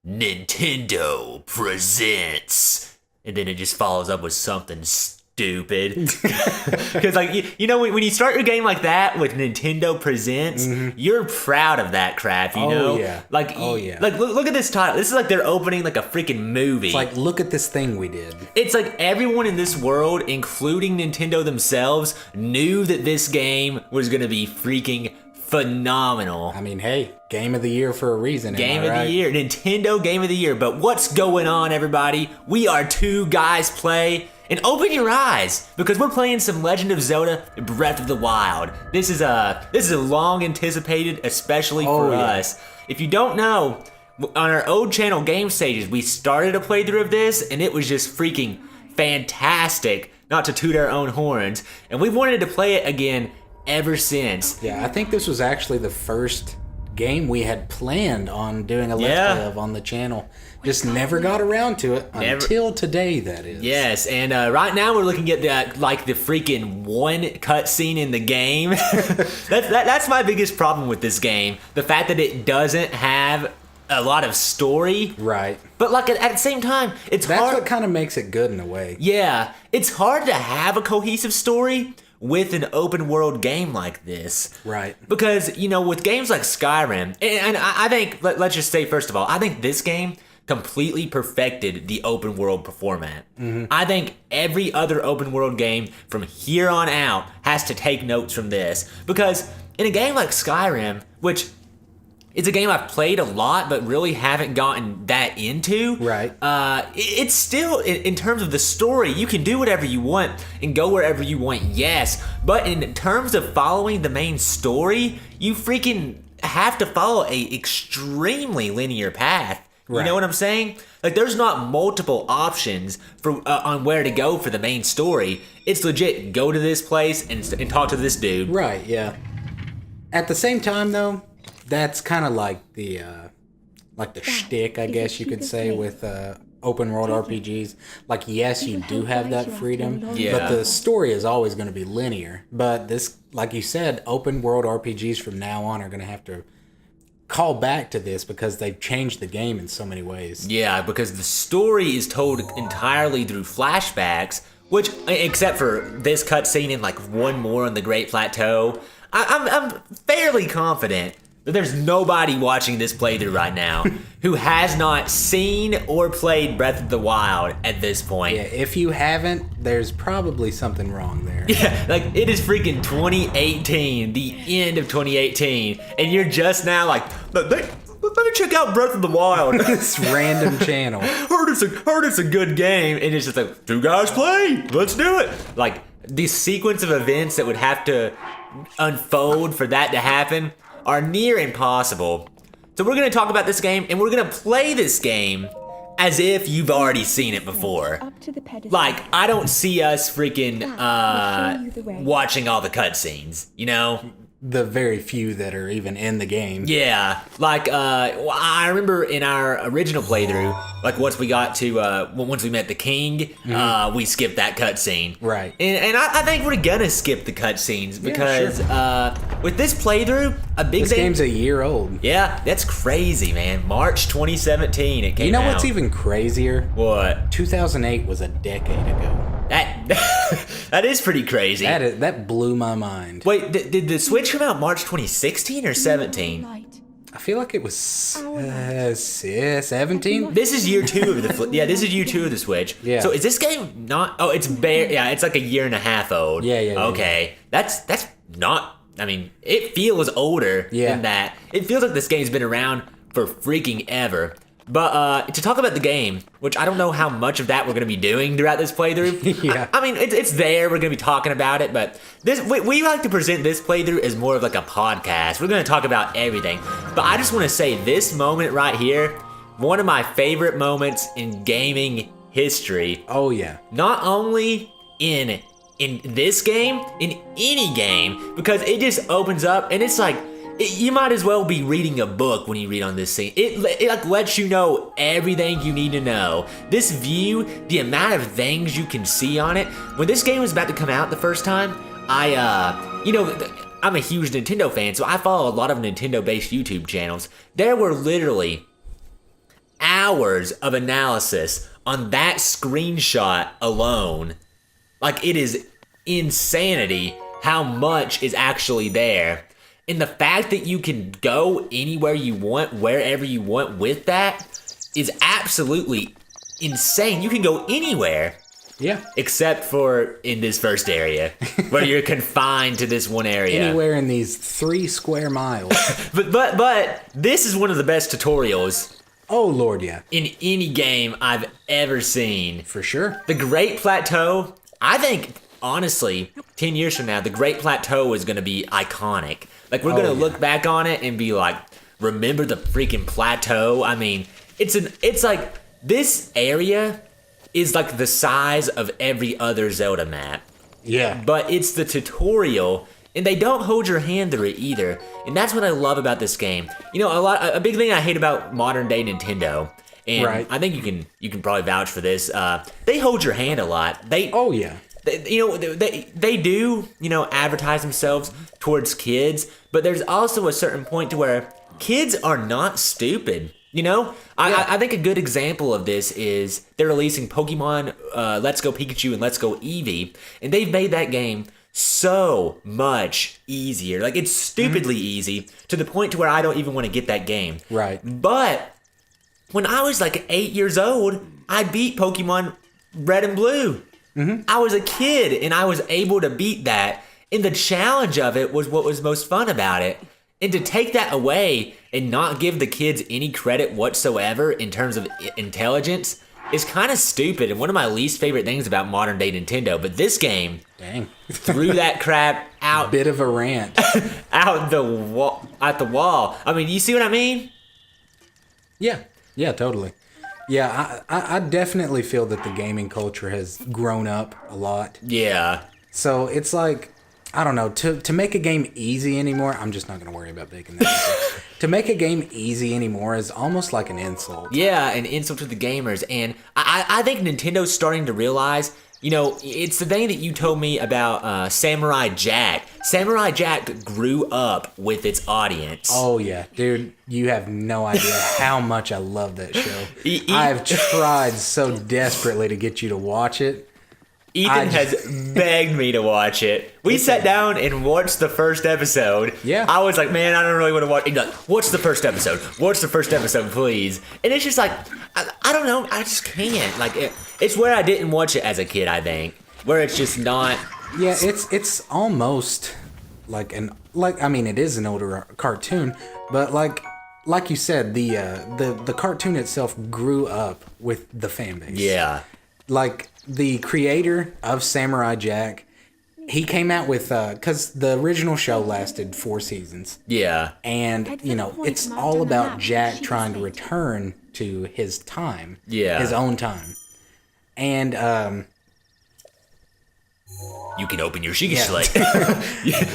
Nintendo presents, and then it just follows up with something stupid. Because like you know when you start your game like that with Nintendo presents, you're proud of that crap. You know, like look at this title. This is like they're opening like a freaking movie. It's like, look at this thing we did. It's like everyone in this world, including Nintendo themselves, knew that this game was gonna be freaking phenomenal. I mean, hey, game of the year for a reason. Game of the year, Nintendo Game of the Year. But what's going on, everybody? We are Two Guys Play, and open your eyes because we're playing some Legend of Zelda Breath of the Wild. This is a long anticipated, especially for us. If you don't know, on our old channel Game Stages, we started a playthrough of this, and it was just freaking fantastic. Not to toot our own horns, and we've wanted to play it again ever since. Yeah, I think this was actually the first game we had planned on doing a Let's Play of on the channel. Just never got around to it until today, that is. Yes, and right now we're looking at the freaking one cutscene in the game. That's my biggest problem with this game. The fact that it doesn't have a lot of story. Right. But like at the same time, it's hard. That's what kind of makes it good in a way. Yeah, it's hard to have a cohesive story with an open world game like this. Right. Because, you know, with games like Skyrim, and I think, let's just say first of all, I think this game completely perfected the open world format. I think every other open world game from here on out has to take notes from this. Because in a game like Skyrim, which it's a game I've played a lot, but really haven't gotten that into. Right. It's still, in terms of the story, you can do whatever you want and go wherever you want, yes. But in terms of following the main story, you freaking have to follow a extremely linear path. You know what I'm saying? Like, there's not multiple options for on where to go for the main story. It's legit, go to this place and talk to this dude. Right, yeah. At the same time, though, that's kind of like the shtick, I guess you could say, with open world RPGs. Like, yes, you do have that freedom, but the story is always going to be linear. But this, like you said, open world RPGs from now on are going to have to call back to this because they've changed the game in so many ways. Yeah, because the story is told entirely through flashbacks, which, except for this cutscene and like one more on the Great Plateau, I'm fairly confident that there's nobody watching this playthrough right now who has not seen or played Breath of the Wild at this point. Yeah, if you haven't, there's probably something wrong there. Yeah, like, it is freaking 2018, the end of 2018, and you're just now like, let me check out Breath of the Wild. This random channel. Heard it's a good game, and it's just like, Two Guys Play, let's do it. Like, the sequence of events that would have to unfold for that to happen are near impossible. So we're going to talk about this game, and we're going to play this game as if you've already seen it before. Like, I don't see us freaking watching all the cutscenes, you know? The very few that are even in the game. Yeah, like, I remember in our original playthrough, like, once we met the king, we skipped that cutscene. Right. And I think we're gonna skip the cutscenes because, with this playthrough, this game's a year old. Yeah, that's crazy, man. March 2017, it came out. You know what's even crazier? What? 2008 was a decade ago. That is pretty crazy. That blew my mind. Wait, did the Switch come out March 2016 or 17? I feel like it was 17. This is year 2 of the this is year 2 of the Switch. Yeah. So is this game not? Oh, it's it's like a year and a half old. Yeah. Okay, that's not. I mean, it feels older than that. It feels like this game's been around for freaking ever. But to talk about the game, which I don't know how much of that we're going to be doing throughout this playthrough. Yeah. I mean, it's there. We're going to be talking about it. But we like to present this playthrough as more of like a podcast. We're going to talk about everything. But I just want to say this moment right here, one of my favorite moments in gaming history. Oh, yeah. Not only in this game, in any game, because it just opens up and it's like, you might as well be reading a book when you read on this scene. It like lets you know everything you need to know. This view, the amount of things you can see on it. When this game was about to come out the first time, I'm a huge Nintendo fan, so I follow a lot of Nintendo-based YouTube channels. There were literally hours of analysis on that screenshot alone. Like, it is insanity how much is actually there. And the fact that you can go anywhere you want, wherever you want with that is absolutely insane. You can go anywhere. Yeah. Except for in this first area, where you're confined to this one area. Anywhere in these 3 square miles. But this is one of the best tutorials. Oh, Lord, yeah. In any game I've ever seen. For sure. The Great Plateau, I think, honestly, 10 years from now, the Great Plateau is going to be iconic. Like, we're going to look back on it and be like, remember the freaking plateau? I mean, it's like, this area is like the size of every other Zelda map. Yeah. But it's the tutorial, and they don't hold your hand through it either. And that's what I love about this game. You know, a big thing I hate about modern day Nintendo, and right. I think you can probably vouch for this. They hold your hand a lot. Oh yeah. They do, you know, advertise themselves towards kids, but there's also a certain point to where kids are not stupid. You know, I think a good example of this is they're releasing Pokemon Let's Go Pikachu and Let's Go Eevee, and they've made that game so much easier. Like, it's stupidly easy to the point to where I don't even want to get that game. Right. But when I was like 8 years old, I beat Pokemon Red and Blue. Mm-hmm. I was a kid, and I was able to beat that, and the challenge of it was what was most fun about it. And to take that away and not give the kids any credit whatsoever in terms of intelligence is kind of stupid and one of my least favorite things about modern day Nintendo. But this game threw that crap out. Bit of a rant. Out the wall, at the wall. I mean, you see what I mean? Yeah, totally. Yeah, I definitely feel that the gaming culture has grown up a lot. Yeah. So it's like, I don't know, to make a game easy anymore, I'm just not going to worry about making that. To make a game easy anymore is almost like an insult. Yeah, an insult to the gamers. And I think Nintendo's starting to realize, you know, it's the thing that you told me about Samurai Jack. Samurai Jack grew up with its audience. Oh, yeah. Dude, you have no idea how much I love that show. I've tried so desperately to get you to watch it. Ethan has begged me to watch it. We sat down and watched the first episode. Yeah. I was like, man, I don't really want to watch. He's like, what's the first episode? Watch the first episode, please. And it's just like, I don't know. I just can't. Like, it's where I didn't watch it as a kid, I think. Where it's just not. Yeah, it's almost like I mean, it is an older cartoon, but like you said, the cartoon itself grew up with the fan base. Yeah. Like, the creator of Samurai Jack, he came out with, because the original show lasted 4 seasons. Yeah. And, you know, it's all about Jack trying to return to his time. Yeah. His own time. And, you can open your Sheikah Slate.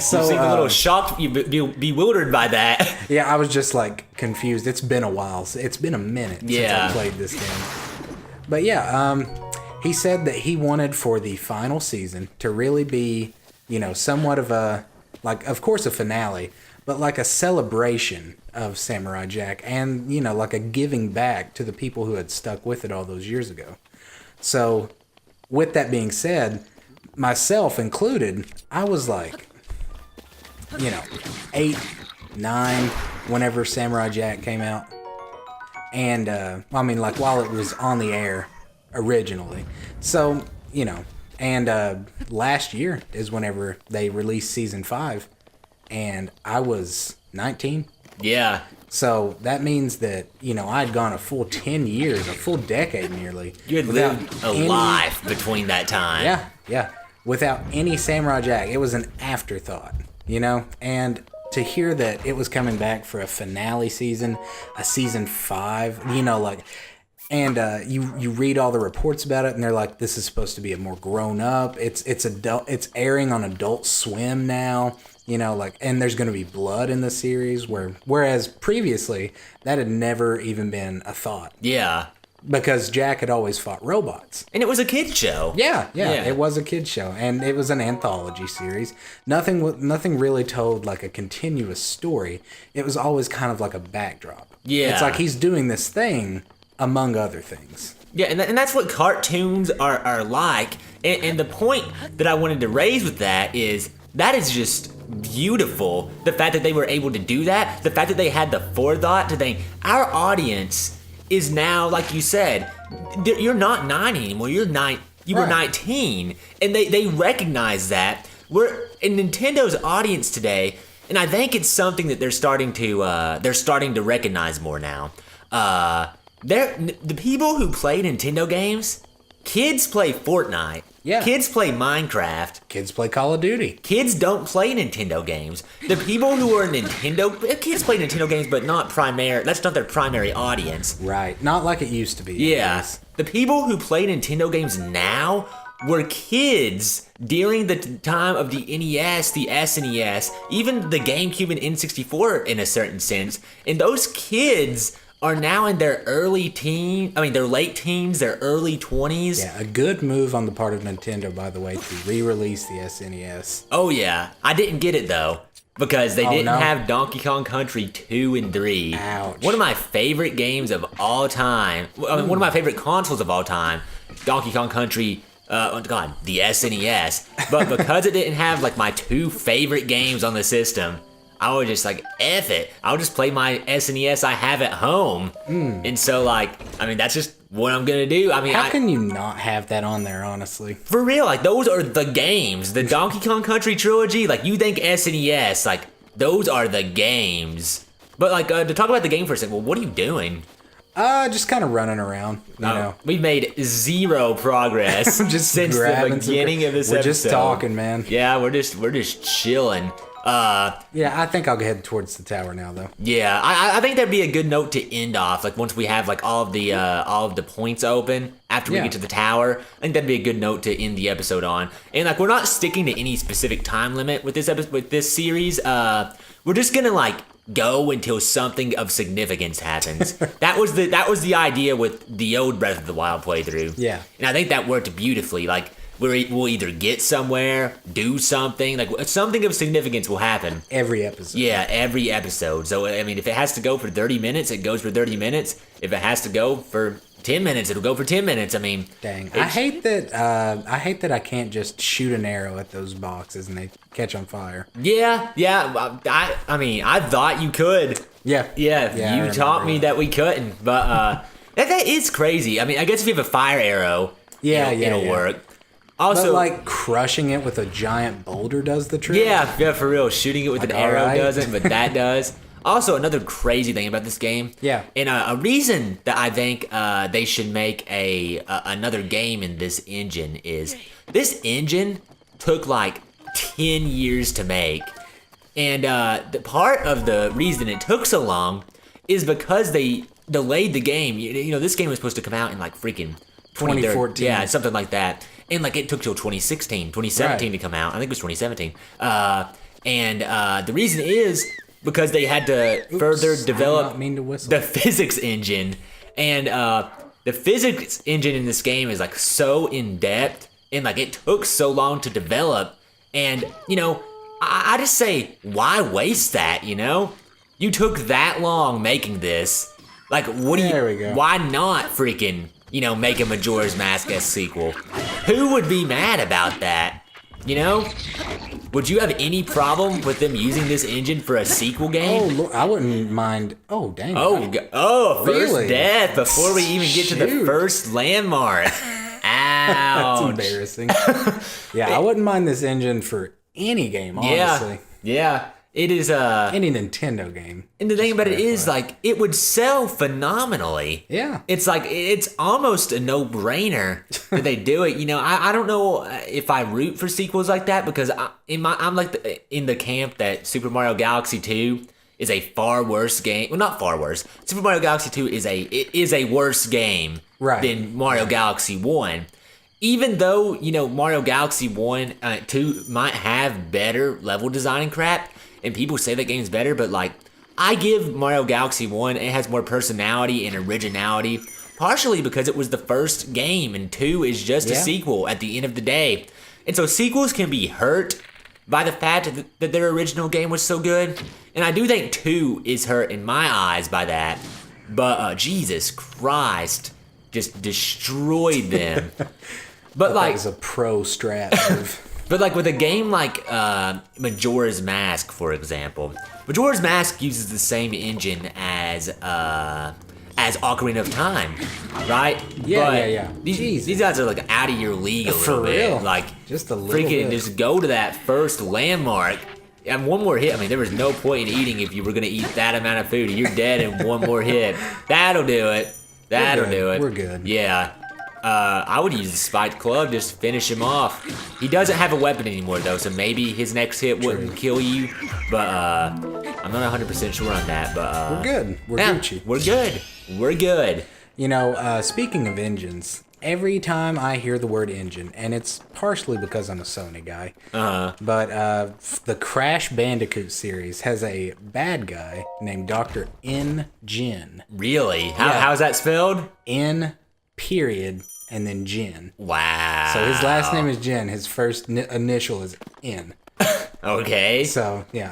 So, you seem a little shocked, bewildered by that. Yeah, I was just, like, confused. It's been a while. It's been a minute since I played this game. But, yeah, he said that he wanted for the final season to really be, you know, somewhat of a, like, of course a finale, but like a celebration of Samurai Jack and, you know, like a giving back to the people who had stuck with it all those years ago. So, with that being said, myself included, I was like, you know, 8, 9, whenever Samurai Jack came out. And, I mean, like, while it was on the air originally. So, you know, and last year is whenever they released season 5, and I was 19. Yeah. So that means that, you know, I'd gone a full 10 years, a full decade nearly. You had lived a life between that time. Yeah. Without any Samurai Jack. It was an afterthought, you know? And to hear that it was coming back for a finale season, a season 5, you know, like... And you read all the reports about it, and they're like, "This is supposed to be a more grown up. It's adult. It's airing on Adult Swim now. You know, like, and there's going to be blood in the series. Whereas previously that had never even been a thought. Yeah, because Jack had always fought robots, and it was a kid's show. Yeah. It was a kid's show, and it was an anthology series. Nothing really told like a continuous story. It was always kind of like a backdrop. Yeah, it's like he's doing this thing. among other things. Yeah, and that's what cartoons are like. And the point that I wanted to raise with that is just beautiful. The fact that they were able to do that, the fact that they had the forethought to think, our audience is now, like you said, you're not 9 anymore, you were 19. And they recognize that. We're in Nintendo's audience today, and I think it's something that they're starting to recognize more now. The people who play Nintendo games, kids play Fortnite. Yeah. Kids play Minecraft. Kids play Call of Duty. Kids don't play Nintendo games. The people who are kids play Nintendo games, but that's not their primary audience. Right. Not like it used to be. Yeah. The people who play Nintendo games now were kids during the time of the NES, the SNES, even the GameCube and N64 in a certain sense. And those kids are now in their their late teens, their early 20s. Yeah, a good move on the part of Nintendo, by the way, to re-release the SNES. Oh yeah, I didn't get it though, because they didn't have Donkey Kong Country 2 and 3. Ouch. One of my favorite games of all time, one of my favorite consoles of all time, Donkey Kong Country, the SNES. But because it didn't have like my 2 favorite games on the system, I was just like, F it. I'll just play my SNES I have at home. And so, that's just what I'm going to do. How can you not have that on there, honestly? For real, those are the games. The Donkey Kong Country trilogy, you think SNES, those are the games. But, to talk about the game for a second, well, what are you doing? Just kind of running around, you know. We've made 0 progress just since the beginning of this episode. We're just talking, man. Yeah, we're just chilling. Yeah, I think I'll go head towards the tower now, though. Yeah, I think that'd be a good note to end off. Once we have all of the points open after we get to the tower, I think that'd be a good note to end the episode on. And we're not sticking to any specific time limit with this series. We're just gonna go until something of significance happens. That was the idea with the old Breath of the Wild playthrough. Yeah, and I think that worked beautifully. We'll either get somewhere, do something, something of significance will happen. Every episode. Yeah, every episode. So, if it has to go for 30 minutes, it goes for 30 minutes. If it has to go for 10 minutes, it'll go for 10 minutes. Dang. I hate that I can't just shoot an arrow at those boxes and they catch on fire. Yeah. I thought you could. Yeah. Yeah, you taught me that we couldn't. But that is crazy. I guess if you have a fire arrow, it'll work. Also, but crushing it with a giant boulder does the trick? Yeah, for real. Shooting it with an arrow doesn't, but that does. Also, another crazy thing about this game. Yeah. And a reason that I think they should make another game in this engine is this engine took 10 years to make. And the part of the reason it took so long is because they delayed the game. This game was supposed to come out in freaking 2014. Yeah, something like that. And it took till 2017 to come out. I think it was 2017. And the reason is because they had to further develop the physics engine. And the physics engine in this game is so in depth, and it took so long to develop. And I just say, why waste that? You took that long making this. There we go. Why not freaking make a Majora's Mask-esque sequel? Who would be mad about that? Would you have any problem with them using this engine for a sequel game? Oh, look, I wouldn't mind. Oh, dang. First really? death before we even get to the first landmark. Ouch. That's embarrassing. Yeah, I wouldn't mind this engine for any game, honestly. Yeah. It is any Nintendo game. And the thing about it is it would sell phenomenally. Yeah. It's it's almost a no-brainer that they do it. I don't know if I root for sequels like that because I'm in the camp that Super Mario Galaxy 2 is a far worse game. Well, not far worse. Super Mario Galaxy 2 is a worse game than Mario Galaxy 1. Even though, Mario Galaxy 1, 2 might have better level design and crap, and people say that game's better, but I give Mario Galaxy 1, it has more personality and originality, partially because it was the first game, and 2 is just a sequel at the end of the day. And so sequels can be hurt by the fact that their original game was so good, and I do think 2 is hurt in my eyes by that. but Jesus Christ, just destroyed them. But That like, was a pro strat move. but like with a game like Majora's Mask, for example, Majora's Mask uses the same engine as Ocarina of Time, right? Yeah. These guys are like out of your league a For little bit. real. Like Just a little freaking bit. just go to that first landmark. And one more hit. I mean, there was no point in eating if you were gonna eat that amount of food. You're dead in one more hit. That'll do it. That'll good. do it. We're good. Yeah. I would use the spiked club just to finish him off. He doesn't have a weapon anymore though, so maybe his next hit wouldn't kill you. But I'm not 100% sure on that. But We're good. We're yeah, Gucci. We're good. We're good. You know, speaking of engines, every time I hear the word engine, and it's partially because I'm a Sony guy, but the Crash Bandicoot series has a bad guy named Dr. N. Jin. Really? Yeah. How's that spelled? N. Period. And then Jin. Wow. So his last name is Jin. His first initial is N. Okay. So yeah,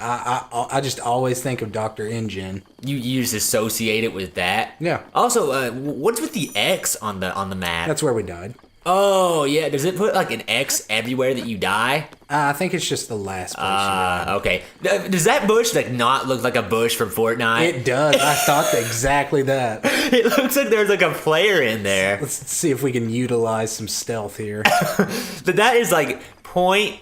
I just always think of Dr. N. Jin. You just associate it with that. Yeah. Also, what's with the X on the map? That's where we died. Oh yeah. Does it put like an X everywhere that you die? I think it's just the last place. you died. Okay. Does that bush like not look like a bush from Fortnite? It does. I thought exactly that. It looks like there's like a player in there. Let's see if we can utilize some stealth here. But that is like point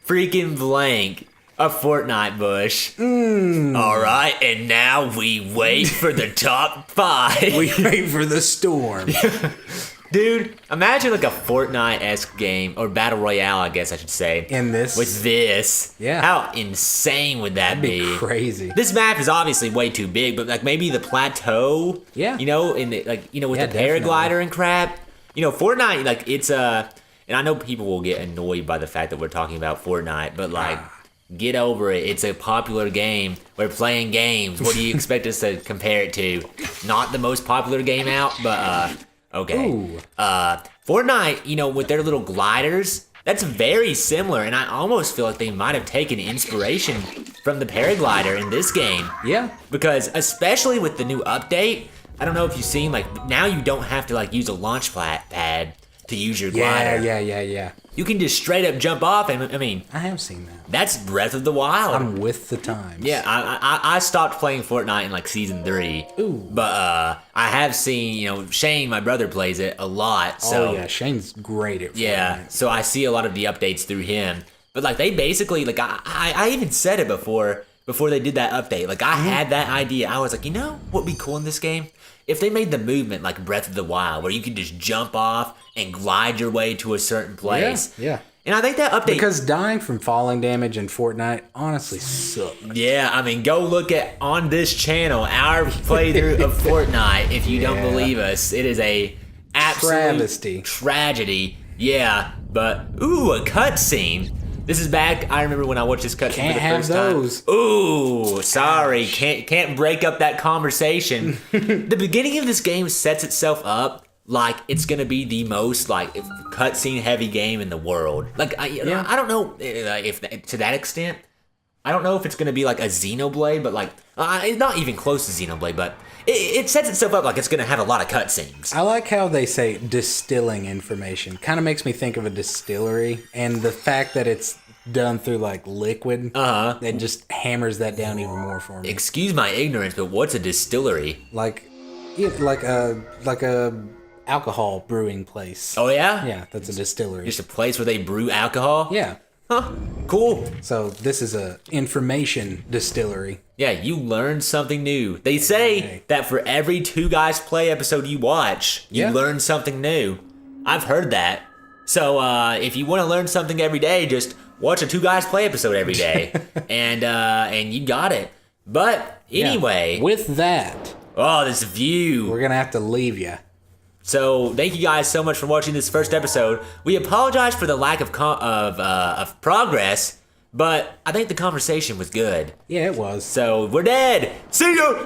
freaking blank a Fortnite bush. All right, and now we wait for the top 5. We wait for the storm. Dude, imagine like a Fortnite-esque game, or Battle Royale, I guess I should say. In this? With this. Yeah. How insane would that That'd be crazy. This map is obviously way too big, but like maybe the Plateau. Yeah. You know, in the with Yeah, the paraglider definitely. and crap. You know, Fortnite, like it's and I know people will get annoyed by the fact that we're talking about Fortnite, but like, get over it. It's a popular game. We're playing games. What do you expect us to compare it to? Not the most popular game out, but okay. Ooh. Fortnite, you know, with their little gliders, that's very similar, and I almost feel like they might have taken inspiration from the paraglider in this game. Yeah. Because especially with the new update, I don't know if you've seen, like, now you don't have to like use a launch pad to use your glider. Yeah. You can just straight up jump off, and I mean, I have seen that. that's Breath of the Wild. I'm with the times. Yeah, I stopped playing Fortnite in like season 3. Ooh. But I have seen, you know, Shane, my brother, plays it a lot. So Oh yeah, Shane's great at Fortnite. yeah, so I see a lot of the updates through him. But like they basically, like I even said it before they did that update. Like I had that idea. I was like, you know what would be cool in this game? If they made the movement like Breath of the Wild, where you could just jump off and glide your way to a certain place. Yeah. And I think that update. Because dying from falling damage in Fortnite honestly sucks. Yeah, I mean, go look at on this channel our playthrough of Fortnite. If you don't Yeah. believe us, it is a absolute Travesty. tragedy. Yeah, but ooh, a cutscene. This is back. I remember when I watched this cutscene for Can't the have first those. time. Ooh, sorry, can't break up that conversation. The beginning of this game sets itself up like it's gonna be the most like cutscene heavy game in the world. Like I don't know if to that extent. I don't know if it's gonna be like a Xenoblade, but like it's not even close to Xenoblade. But it sets itself up like it's gonna have a lot of cutscenes. I like how they say distilling information. Kind of makes me think of a distillery, and the fact that it's done through like liquid, it just hammers that down even more for me. Excuse my ignorance, but what's a distillery? Like a alcohol brewing place. Oh yeah, Yeah, that's a distillery. just a place where they brew alcohol. Yeah. Huh. Cool. So this is a information distillery. Yeah, you learned something new. They say that for every 2 Guys Play episode you watch, you Yeah. learn something new. I've heard that. So if you want to learn something every day, just watch a 2 Guys Play episode every day, and you got it. But anyway, Yeah. With that, oh, this view. we're gonna have to leave you. So thank you guys so much for watching this first episode. We apologize for the lack of progress, but I think the conversation was good. Yeah, it was. So we're dead. See ya.